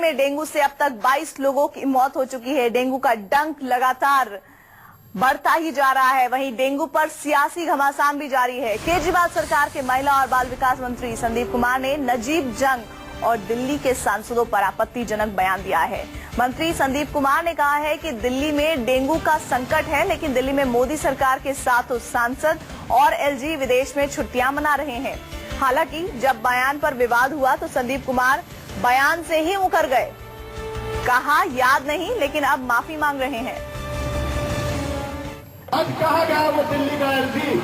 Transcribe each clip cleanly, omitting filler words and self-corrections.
में डेंगू से अब तक 22 लोगों की मौत हो चुकी है। डेंगू का डंक लगातार बढ़ता ही जा रहा है। वहीं डेंगू पर सियासी घमासान भी जारी है। केजरीवाल सरकार के महिला और बाल विकास मंत्री संदीप कुमार ने नजीब जंग और दिल्ली के सांसदों पर आपत्तिजनक बयान दिया है। मंत्री संदीप कुमार ने कहा है कि दिल्ली में डेंगू का संकट है, लेकिन दिल्ली में मोदी सरकार के 7 सांसद और एलजी विदेश में छुट्टियां मना रहे हैं। हालांकि जब बयान पर विवाद हुआ तो संदीप कुमार बयान से ही मुकर गए। कहा याद नहीं, लेकिन अब माफी मांग रहे हैं। आज कहा गया वो दिल्ली का एलजी,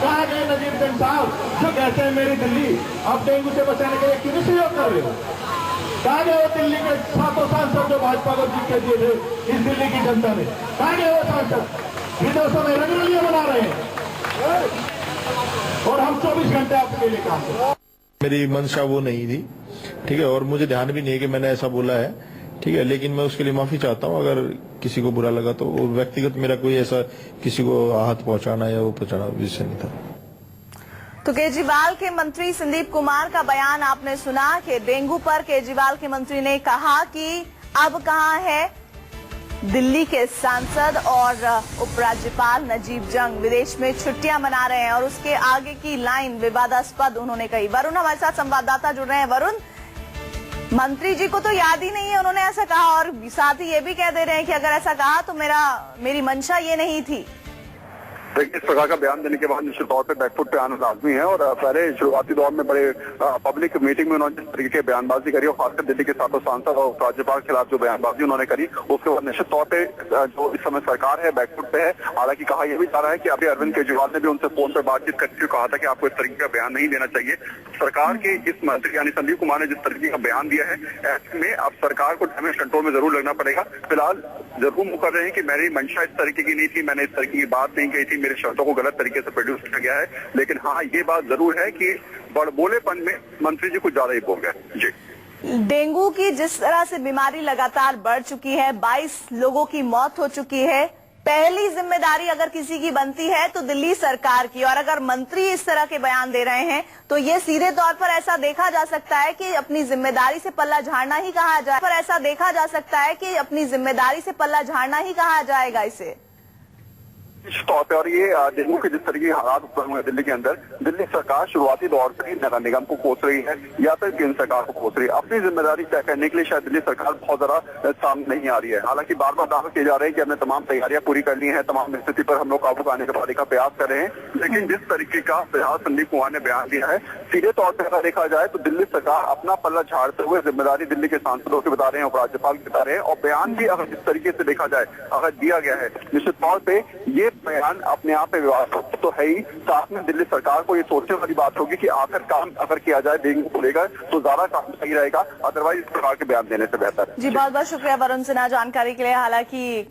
कहा गए नजीब जंग साहब जो कहते हैं मेरी दिल्ली, अब डेंगू से बचाने के लिए क्यों सहयोग कर रहे हो? कहा गए वो दिल्ली के 7 सांसद जो भाजपा को जीत के दिए थे इस दिल्ली की जनता ने? कहा गए वो सांसद विदेशों में रंगरलियां बना रहे हैं और हम 24 घंटे आपके लिए काम करें। मेरी मंशा वो नहीं थी, ठीक है, और मुझे ध्यान भी नहीं है कि मैंने ऐसा बोला है, ठीक है, लेकिन मैं उसके लिए माफी चाहता हूं। अगर किसी को बुरा लगा तो व्यक्तिगत मेरा कोई ऐसा किसी को आहत पहुंचाना या वो पहुंचाना विषय नहीं था। तो केजरीवाल के मंत्री संदीप कुमार का बयान आपने सुना कि डेंगू पर केजरीवाल के मंत्री ने कहा कि अब कहां है दिल्ली के सांसद और उपराज्यपाल नजीब जंग विदेश में छुट्टियां मना रहे हैं, और उसके आगे की लाइन विवादास्पद उन्होंने कही। वरुण हमारे साथ संवाददाता जुड़ रहे हैं। वरुण, मंत्री जी को तो याद ही नहीं है उन्होंने ऐसा कहा, और साथ ही ये भी कह दे रहे हैं कि अगर ऐसा कहा तो मेरी मंशा ये नहीं थी। देखिए, इस प्रकार का बयान देने के बाद निश्चित तौर पे बैकफुट पे आना लाजमी है, और पहले शुरुआती दौर में बड़े पब्लिक मीटिंग में उन्होंने जिस तरीके की बयानबाजी करी और खासकर दिल्ली के 7 सांसद और राज्यपाल के खिलाफ जो बयानबाजी उन्होंने करी, उसके बाद निश्चित तौर पे जो इस समय सरकार है बैकफुट पे है। हालांकि कहा यह भी जा रहा है कि अभी अरविंद केजरीवाल ने भी उनसे फोन पर बातचीत करते हुए कहा था कि आपको इस तरीके का बयान नहीं देना चाहिए। सरकार के इस मंत्री यानी संदीप कुमार ने जिस तरीके का बयान दिया है, ऐसे में अब सरकार को डैमेज कंट्रोल में जरूर लगना पड़ेगा। फिलहाल जरूर मुकर रहे हैं कि मेरी मंशा इस तरीके की नहीं थी, मैंने इस तरीके की बात नहीं कही थी, मेरे शब्दों को गलत तरीके से प्रोड्यूस किया गया है। लेकिन हाँ, ये बात जरूर है कि बड़बोलेपन में मंत्री जी कुछ ज्यादा ही बोल गए। जी, डेंगू की जिस तरह से बीमारी लगातार बढ़ चुकी है, 22 लोगों की मौत हो चुकी है, पहली जिम्मेदारी अगर किसी की बनती है तो दिल्ली सरकार की। और अगर मंत्री इस तरह के बयान दे रहे हैं तो ये सीधे तौर पर ऐसा देखा जा सकता है कि अपनी जिम्मेदारी से पल्ला झाड़ना ही कहा जाए, पर ऐसा देखा जा सकता है कि अपनी जिम्मेदारी से पल्ला झाड़ना ही कहा जाएगा इसे। तौर पे। और ये डेंगू के जिस तरीके के हालात उत्पन्न हुए दिल्ली के अंदर, दिल्ली सरकार शुरुआती दौर से ही नगर निगम को कोस रही है या फिर केंद्र सरकार को कोस रही है। अपनी जिम्मेदारी तय करने के लिए शायद दिल्ली सरकार बहुत ज्यादा सामने नहीं आ रही है। हालांकि बार बार दावा किए जा रहे हैं कि हमने तमाम तैयारियां पूरी कर ली है, तमाम स्थिति पर हम लोग काबू पाने के बाद का प्रयास कर रहे हैं। लेकिन जिस तरीके का फिलहाल संदीप कुमार ने बयान दिया है, सीधे तौर पर अगर देखा जाए तो दिल्ली सरकार अपना पल्ला झाड़ते हुए जिम्मेदारी दिल्ली के सांसदों की बता रहे हैं, उपराज्यपाल की बता रहे हैं। और बयान भी अगर जिस तरीके से देखा जाए अगर दिया गया है, निश्चित तौर पर ये बयान अपने यहाँ पे विवाद तो है ही, साथ में दिल्ली सरकार को ये सोचने वाली बात होगी कि आखिर काम अगर किया जाए डेंगू को लेकर तो ज्यादा काम सही रहेगा, अदरवाइज इस प्रकार के बयान देने से बेहतर है। जी, बहुत बहुत शुक्रिया वरुण सिन्हा जानकारी के लिए। हालांकि